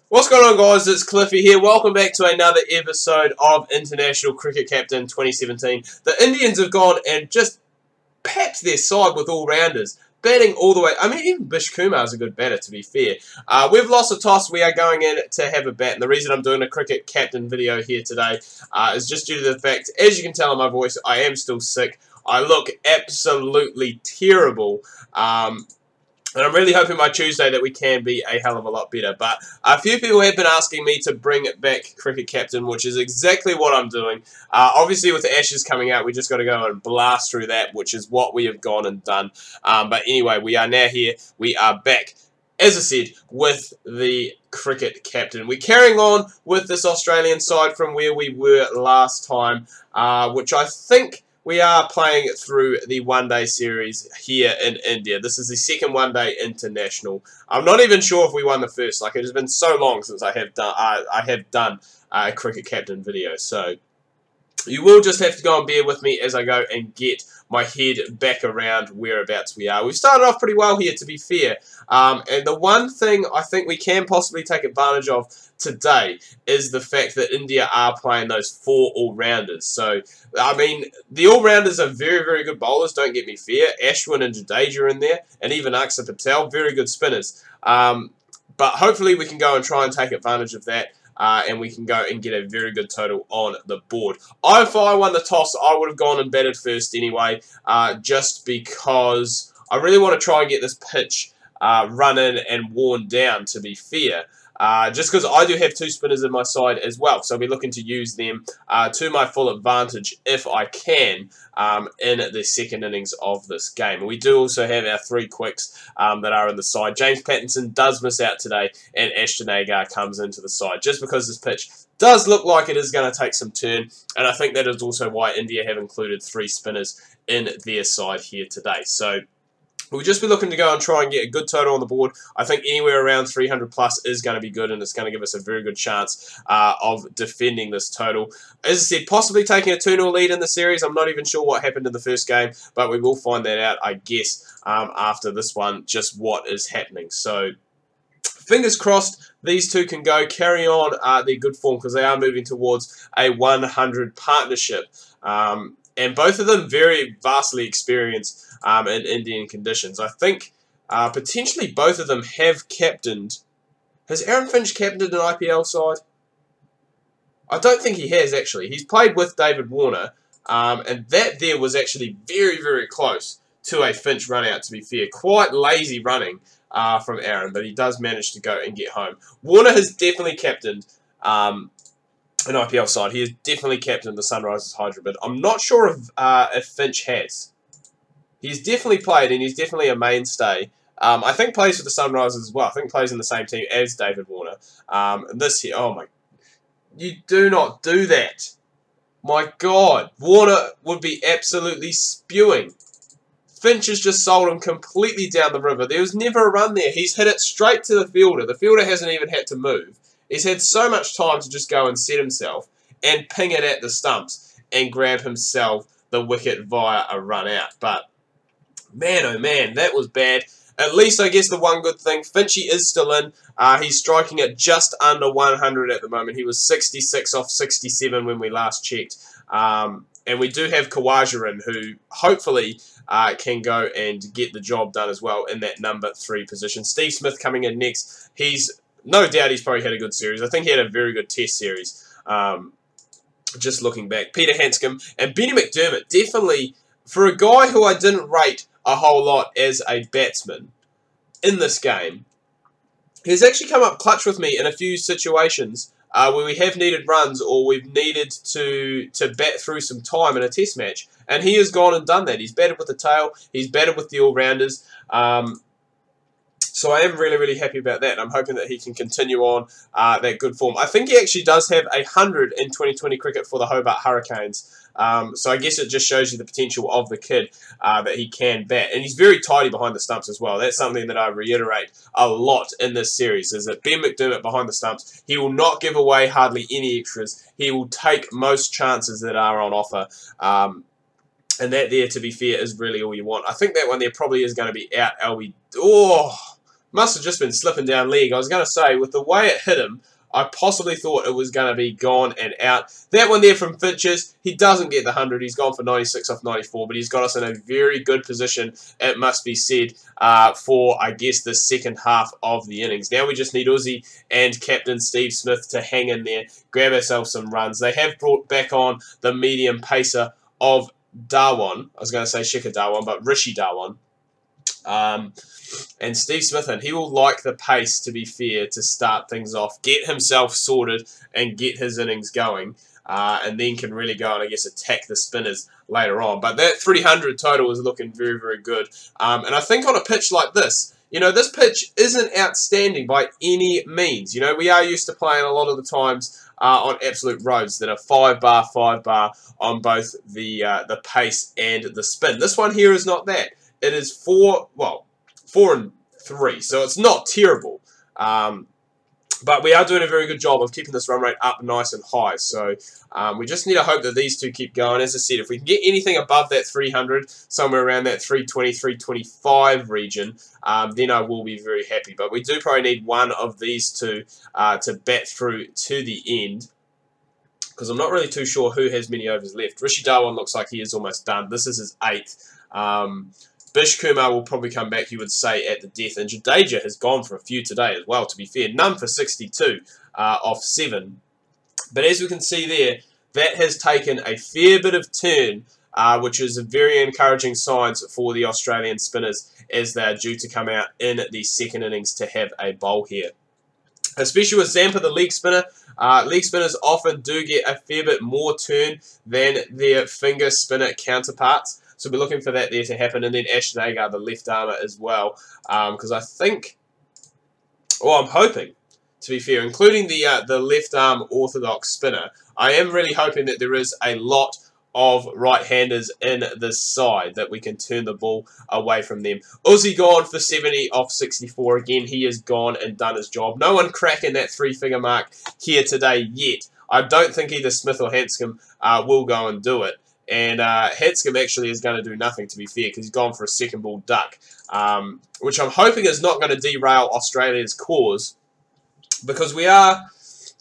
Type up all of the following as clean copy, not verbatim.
What's going on, guys? It's Cliffy here. Welcome back to another episode of International Cricket Captain 2017. The Indians have gone and just packed their side with all-rounders, batting all the way. I mean, even Bish Kumar is a good batter, to be fair. We've lost a toss. We are going in to have a bat, and the reason I'm doing a cricket captain video here today is just due to the fact, as you can tell in my voice, I am still sick. I look absolutely terrible. And I'm really hoping by Tuesday that we can be a hell of a lot better. But a few people have been asking me to bring back Cricket Captain, which is exactly what I'm doing. Obviously, with the Ashes coming out, we just got to go and blast through that, which is what we have gone and done. But anyway, we are now here. We are back, as I said, with the Cricket Captain. We're carrying on with this Australian side from where we were last time, which I think we are playing through the one-day series here in India. This is the second one-day international. I'm not even sure if we won the first. Like, it has been so long since I have done a cricket captain video. So you will just have to go and bear with me as I go and get my head back around whereabouts we are. We've started off pretty well here, to be fair. And the one thing I think we can possibly take advantage of today is the fact that India are playing those 4 all-rounders. So, I mean, the all-rounders are very, very good bowlers, don't get me fair. Ashwin and Jadeja are in there, and even Akshar Patel, very good spinners. But hopefully we can go and try and take advantage of that. And we can go and get a very good total on the board. If I won the toss, I would have gone and batted first anyway, just because I really want to try and get this pitch run in and worn down, to be fair. Just because I do have 2 spinners in my side as well, so I'll be looking to use them to my full advantage if I can in the second innings of this game. We do also have our 3 quicks that are in the side. James Pattinson does miss out today, and Ashton Agar comes into the side, just because this pitch does look like it is going to take some turn, and I think that is also why India have included 3 spinners in their side here today. So we'll just be looking to go and try and get a good total on the board. I think anywhere around 300 plus is going to be good, and it's going to give us a very good chance of defending this total. As I said, possibly taking a 2-0 lead in the series. I'm not even sure what happened in the first game, but we will find that out, I guess, after this one, just what is happening. So fingers crossed these 2 can carry on their good form, because they are moving towards a 100 partnership. And both of them very vastly experienced in Indian conditions. I think potentially both of them have captained. Has Aaron Finch captained an IPL side? I don't think he has, actually. He's played with David Warner, and that there was actually very, very close to a Finch run-out, to be fair. Quite lazy running from Aaron, but he does manage to go and get home. Warner has definitely captained an IPL side. He has definitely captained the Sunrisers Hyderabad. I'm not sure if Finch has. He's definitely played, and he's definitely a mainstay. I think plays for the Sunrisers as well. I think plays in the same team as David Warner. This here, oh my, you do not do that. My God, Warner would be absolutely spewing. Finch has just sold him completely down the river. There was never a run there. He's hit it straight to the fielder. The fielder hasn't even had to move. He's had so much time to just go and set himself and ping it at the stumps and grab himself the wicket via a run out. But man, oh man, that was bad. At least, I guess, the one good thing, Finchy is still in. He's striking at just under 100 at the moment. He was 66 off 67 when we last checked. And we do have Kawaja, who hopefully can go and get the job done as well in that number 3 position. Steve Smith coming in next. No doubt he's probably had a good series. I think he had a very good test series. Just looking back. Peter Hanscom and Benny McDermott, definitely, for a guy who I didn't rate a whole lot as a batsman in this game, he's actually come up clutch with me in a few situations where we have needed runs, or we've needed to bat through some time in a test match. And he has gone and done that. He's batted with the tail. He's batted with the all-rounders. So I am really, really happy about that. I'm hoping that he can continue on that good form. I think he actually does have 100 in 2020 cricket for the Hobart Hurricanes. So I guess it just shows you the potential of the kid that he can bat. And he's very tidy behind the stumps as well. That's something that I reiterate a lot in this series, is that Ben McDermott behind the stumps, he will not give away hardly any extras. He will take most chances that are on offer. And that there, to be fair, is really all you want. I think that one there probably is going to be out. Must have just been slipping down leg. I was going to say, with the way it hit him, I possibly thought it was going to be gone and out. That one there from Finches, he doesn't get the 100. He's gone for 96 off 94, but he's got us in a very good position, it must be said, for, I guess, the second half of the innings. Now we just need Uzi and Captain Steve Smith to hang in there, grab ourselves some runs. They have brought back on the medium pacer of Dhawan. I was going to say Shikhar Dhawan, but Rishi Dhawan. And Steve Smith, and he will like the pace, to be fair, to start things off, get himself sorted and get his innings going, and then can really go and, I guess, attack the spinners later on. But that 300 total is looking very, very good. And I think on a pitch like this, you know, this pitch isn't outstanding by any means. You know, we are used to playing a lot of the times on absolute roads that are 5-bar on both the pace and the spin. This one here is not that. It is 4 and 3, so it's not terrible. But we are doing a very good job of keeping this run rate up nice and high. So we just need to hope that these two keep going. As I said, if we can get anything above that 300, somewhere around that 320, 325 region, then I will be very happy. But we do probably need one of these two to bat through to the end, because I'm not really too sure who has many overs left. Rishi Dhawan looks like he is almost done. This is his 8th. Bish Kumar will probably come back, you would say, at the death. And Jadeja has gone for a few today as well, to be fair. None for 62 off 7. But as we can see there, that has taken a fair bit of turn, which is a very encouraging signs for the Australian spinners as they are due to come out in the second innings to have a bowl here. Especially with Zampa, the leg spinner. Leg spinners often do get a fair bit more turn than their finger spinner counterparts. So we're looking for that there to happen. And then Ashton Agar, the left armour as well. Because I think, well, I'm hoping, to be fair, including the left arm orthodox spinner, I am really hoping that there is a lot of right-handers in this side that we can turn the ball away from them. Uzi gone for 70 off 64. Again, he has gone and done his job. No one cracking that 3-figure mark here today yet. I don't think either Smith or Hanscom will go and do it. And Hanscom actually is going to do nothing, to be fair, because he's gone for a second ball duck, which I'm hoping is not going to derail Australia's cause, because we are,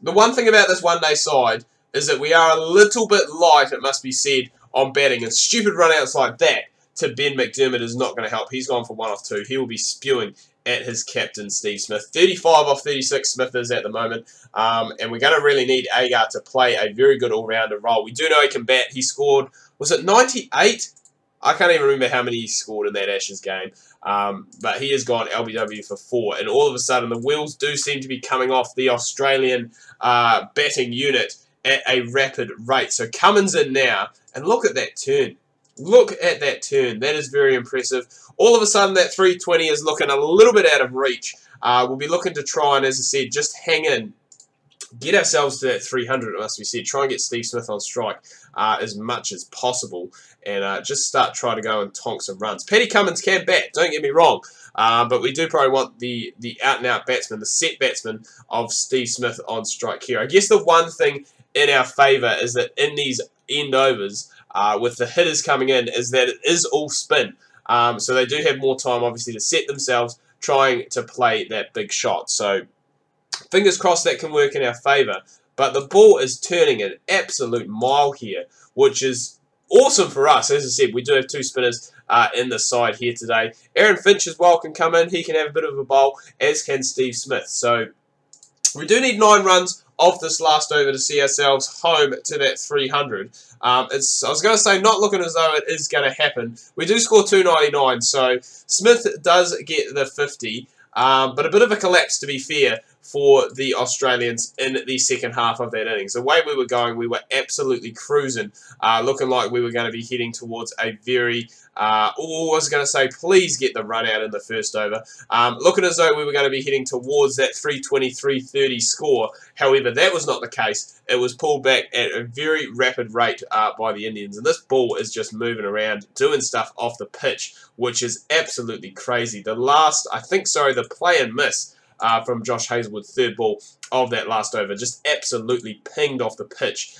the one thing about this one-day side is that we are a little bit light, it must be said, on batting, and stupid run-outs like that to Ben McDermott is not going to help. He's gone for 1 off 2. He will be spewing at his captain, Steve Smith. 35 off 36 Smith is at the moment. And we're going to really need Agar to play a very good all-rounder role. We do know he can bat. He scored, was it 98? I can't even remember how many he scored in that Ashes game. But he has gone LBW for 4. And all of a sudden, the wheels do seem to be coming off the Australian batting unit at a rapid rate. So Cummins in now. And look at that turn. Look at that turn. That is very impressive. All of a sudden, that 320 is looking a little bit out of reach. We'll be looking to try and, as I said, just hang in. Get ourselves to that 300, it must be said. Try and get Steve Smith on strike as much as possible. And just start trying to go and tonk some runs. Paddy Cummins can bat, don't get me wrong. But we do probably want the out-and-out batsman, the set batsman of Steve Smith on strike here. I guess the one thing in our favour is that in these end overs, with the hitters coming in, is that it is all spin. So they do have more time, obviously, to set themselves trying to play that big shot. So fingers crossed that can work in our favour. But the ball is turning an absolute mile here, which is awesome for us. As I said, we do have 2 spinners in the side here today. Aaron Finch as well can come in. He can have a bit of a bowl, as can Steve Smith. So we do need 9 runs off this last over to see ourselves home to that 300. I was going to say, not looking as though it is going to happen. We do score 299, so Smith does get the 50, but a bit of a collapse, to be fair, for the Australians in the second half of that innings. The way we were going, we were absolutely cruising, looking like we were going to be heading towards a very, I was going to say, please get the run out in the first over. Looking as though we were going to be heading towards that 320, 330 score. However, that was not the case. It was pulled back at a very rapid rate by the Indians. And this ball is just moving around, doing stuff off the pitch, which is absolutely crazy. The play and miss from Josh Hazlewood, third ball of that last over, just absolutely pinged off the pitch.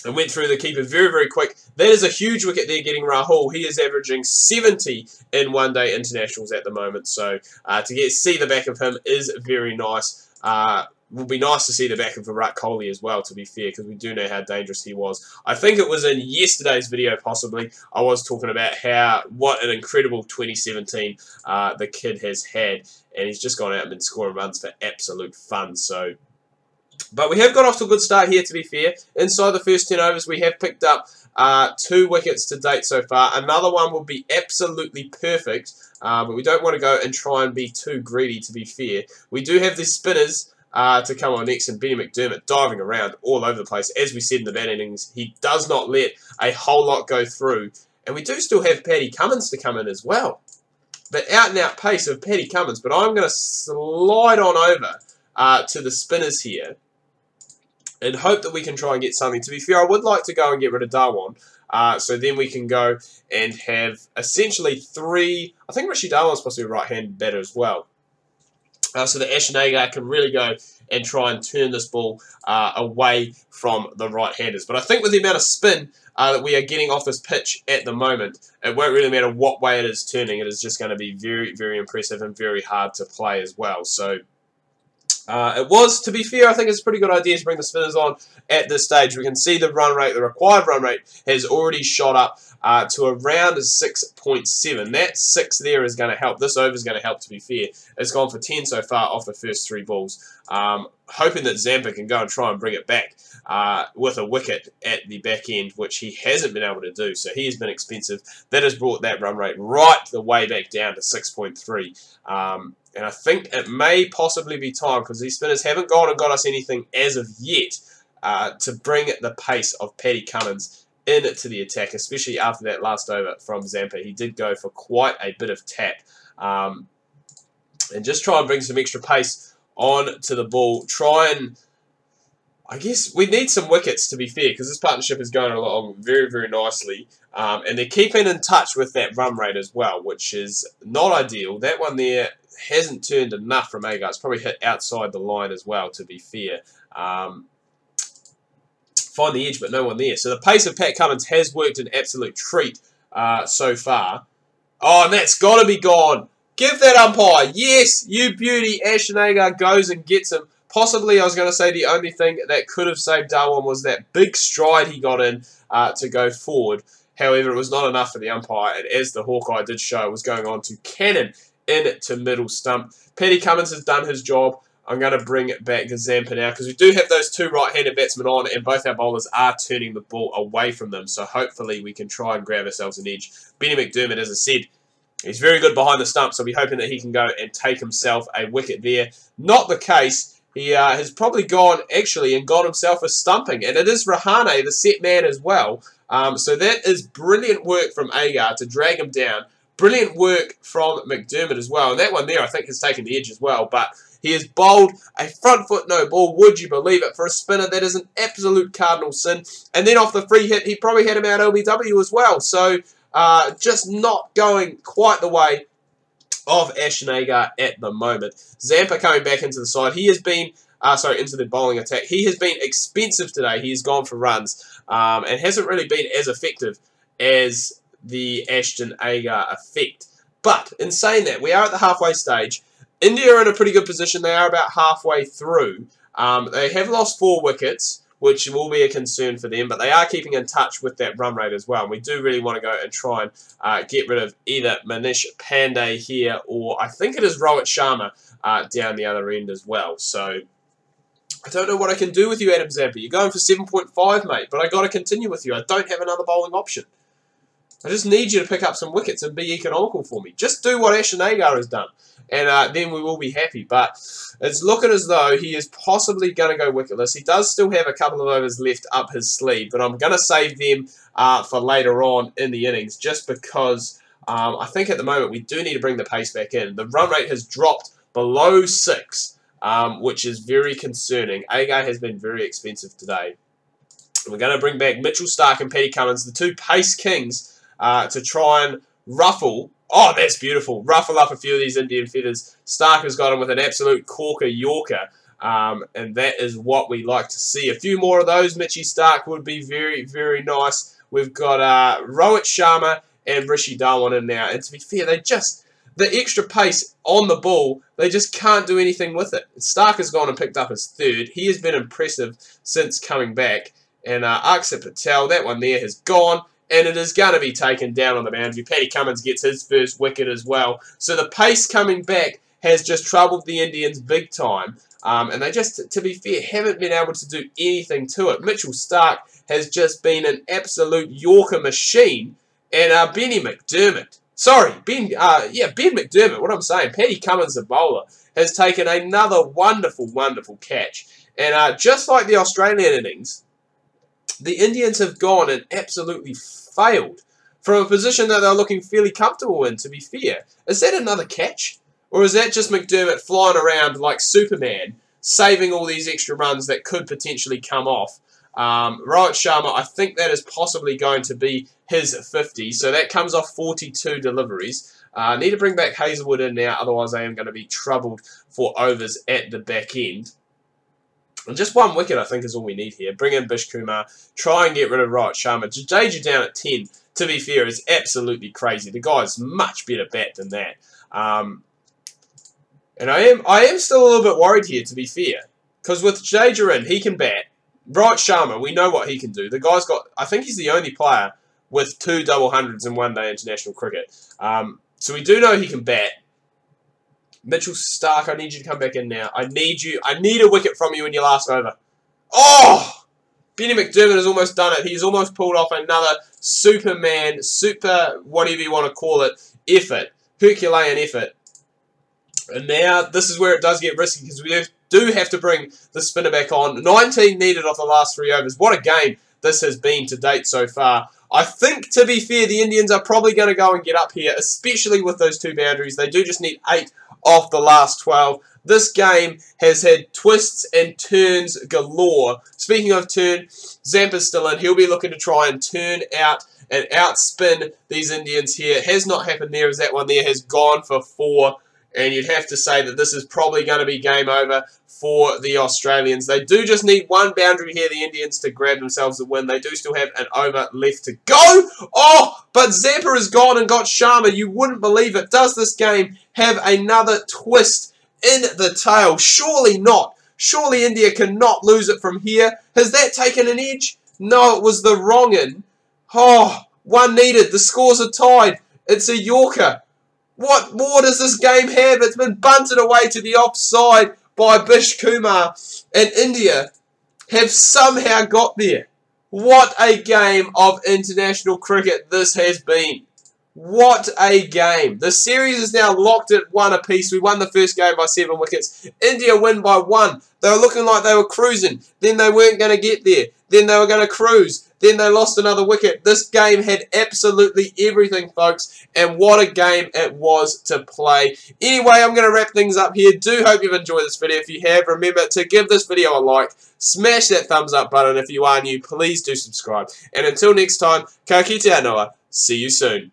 and went through the keeper very, very quick. That is a huge wicket there getting Rahul. He is averaging 70 in one-day internationals at the moment. So to see the back of him is very nice. Will be nice to see the back of Virat Kohli as well, to be fair, because we do know how dangerous he was. I think it was in yesterday's video, possibly, I was talking about what an incredible 2017 the kid has had, and he's just gone out and been scoring runs for absolute fun. So, but we have got off to a good start here, to be fair. Inside the first 10 overs, we have picked up 2 wickets to date so far. Another one will be absolutely perfect, but we don't want to go and try and be too greedy, to be fair. We do have the spinners to come on next, and Benny McDermott diving around all over the place. As we said in the bat innings, he does not let a whole lot go through. And we do still have Paddy Cummins to come in as well. But out-and-out pace of Paddy Cummins. But I'm going to slide on over to the spinners here and hope that we can try and get something. To be fair, I would like to go and get rid of Dhawan. So then we can go and have essentially 3... I think Rishi Dhawan's supposed to be a right-handed batter as well. So that Ashton Agar can really go and try and turn this ball away from the right-handers. But I think with the amount of spin that we are getting off this pitch at the moment, it won't really matter what way it is turning. It is just going to be very, very impressive and very hard to play as well. So it was, to be fair, I think it's a pretty good idea to bring the spinners on at this stage. We can see the run rate, the required run rate, has already shot up to around 6.7. That 6 there is going to help. This over is going to help, to be fair. It's gone for 10 so far off the first 3 balls. Hoping that Zampa can go and try and bring it back with a wicket at the back end, which he hasn't been able to do. So he has been expensive. That has brought that run rate right the way back down to 6.3. And I think it may possibly be time, because these spinners haven't gone and got us anything as of yet, to bring the pace of Paddy Cummins into the attack, especially after that last over from Zampa. He did go for quite a bit of tap. And just try and bring some extra pace on to the ball. Try and... I guess we need some wickets, to be fair, because this partnership is going along very, very nicely. And they're keeping in touch with that run rate as well, which is not ideal. That one there hasn't turned enough from Agar. It's probably hit outside the line as well, to be fair. Find the edge, but no one there. So the pace of Pat Cummins has worked an absolute treat so far. Oh, and that's got to be gone. Give that umpire. Yes, you beauty. Ashton Agar goes and gets him. Possibly, I was going to say the only thing that could have saved Dhawan was that big stride he got in to go forward. However, it was not enough for the umpire, and as the Hawkeye did show, was going on to cannon into middle stump. Paddy Cummins has done his job. I'm going to bring it back to Zampa now, because we do have those 2 right-handed batsmen on, and both our bowlers are turning the ball away from them, so hopefully we can try and grab ourselves an edge. Benny McDermott, as I said, he's very good behind the stump, so we're hoping that he can go and take himself a wicket there. Not the case. He has probably gone, actually, and got himself a stumping. And it is Rahane, the set man, as well. So that is brilliant work from Agar to drag him down. Brilliant work from McDermott as well. And that one there, I think, has taken the edge as well. But he has bowled a front foot no ball, would you believe it, for a spinner. That is an absolute cardinal sin. And then off the free hit, he probably had him out LBW as well. So just not going quite the way of Ashton Agar at the moment. Zampa coming back into the side. He has been, into the bowling attack. He has been expensive today. He has gone for runs and hasn't really been as effective as the Ashton Agar effect. But in saying that, we are at the halfway stage. India are in a pretty good position. They are about halfway through. They have lost 4 wickets, which will be a concern for them, but they are keeping in touch with that run rate as well. And we do really want to go and try and get rid of either Manish Pandey here, or I think it is Rohit Sharma down the other end as well. So I don't know what I can do with you, Adam Zampa. You're going for 7.5, mate, but I got to continue with you. I don't have another bowling option. I just need you to pick up some wickets and be economical for me. Just do what Ashton Agar has done, and then we will be happy. But it's looking as though he is possibly going to go wicketless. He does still have a couple of overs left up his sleeve, but I'm going to save them for later on in the innings, just because I think at the moment we do need to bring the pace back in. The run rate has dropped below 6, which is very concerning. Agar has been very expensive today. We're going to bring back Mitchell Starc and Paddy Cummins, the 2 pace kings, to try and ruffle. Oh, that's beautiful. Ruffle up a few of these Indian feathers. Starc has got him with an absolute corker Yorker. And that is what we like to see. A few more of those. Mitchie Starc would be very, very nice. We've got Rohit Sharma and Rishi Dhawan in now. And to be fair, the extra pace on the ball, they just can't do anything with it. Starc has gone and picked up his third. He has been impressive since coming back. And Akshar Patel, that one there has gone. And it is going to be taken down on the boundary. Paddy Cummins gets his first wicket as well. So the pace coming back has just troubled the Indians big time. And they just, to be fair, haven't been able to do anything to it. Mitchell Starc has just been an absolute Yorker machine. And Ben McDermott, what I'm saying, Paddy Cummins, the bowler, has taken another wonderful, wonderful catch. And just like the Australian innings, the Indians have gone and absolutely failed from a position that they're looking fairly comfortable in, to be fair. Is that another catch? Or is that just McDermott flying around like Superman, saving all these extra runs that could potentially come off? Rohit Sharma, I think that is possibly going to be his 50. So that comes off 42 deliveries. Need to bring back Hazelwood in now, otherwise I am going to be troubled for overs at the back end. And just one wicket, I think, is all we need here. Bring in Bish Kumar. Try and get rid of Rohit Sharma. Jadeja down at 10, to be fair, is absolutely crazy. The guy's much better bat than that. And I am still a little bit worried here, to be fair. Because with Jadeja in, he can bat. Rohit Sharma, we know what he can do. The guy's got, I think he's the only player with 2 double hundreds in one-day international cricket. So we do know he can bat. Mitchell Starc, I need you to come back in now. I need a wicket from you in your last over. Oh! Benny McDermott has almost done it. He's almost pulled off another Superman, whatever you want to call it, effort. Herculean effort. And now, this is where it does get risky, because we do have to bring the spinner back on. 19 needed off the last 3 overs. What a game this has been to date so far. I think, to be fair, the Indians are probably going to go and get up here, especially with those 2 boundaries. They do just need 8 off the last 12. This game has had twists and turns galore. Speaking of turn, Zampa's still in. He'll be looking to try and turn out and outspin these Indians here. It has not happened there, as that one there has gone for 4. And you'd have to say that this is probably going to be game over for the Australians. They do just need 1 boundary here, the Indians, to grab themselves a win. They do still have an over left to go. Oh, but Zampa has gone and got Sharma. You wouldn't believe it. Does this game have another twist in the tail? Surely not. Surely India cannot lose it from here. Has that taken an edge? No, it was the wrong in. Oh, 1 needed. The scores are tied. It's a Yorker. What more does this game have? It's been bunted away to the offside by Bish Kumar. And India have somehow got there. What a game of international cricket this has been. What a game. The series is now locked at 1 apiece. We won the first game by 7 wickets. India win by 1. They were looking like they were cruising. Then they weren't going to get there. Then they were going to cruise. Then they lost another wicket. This game had absolutely everything, folks. And what a game it was to play. Anyway, I'm going to wrap things up here. Do hope you've enjoyed this video. If you have, remember to give this video a like. Smash that thumbs up button. If you are new, please do subscribe. And until next time, ka kite anoa. See you soon.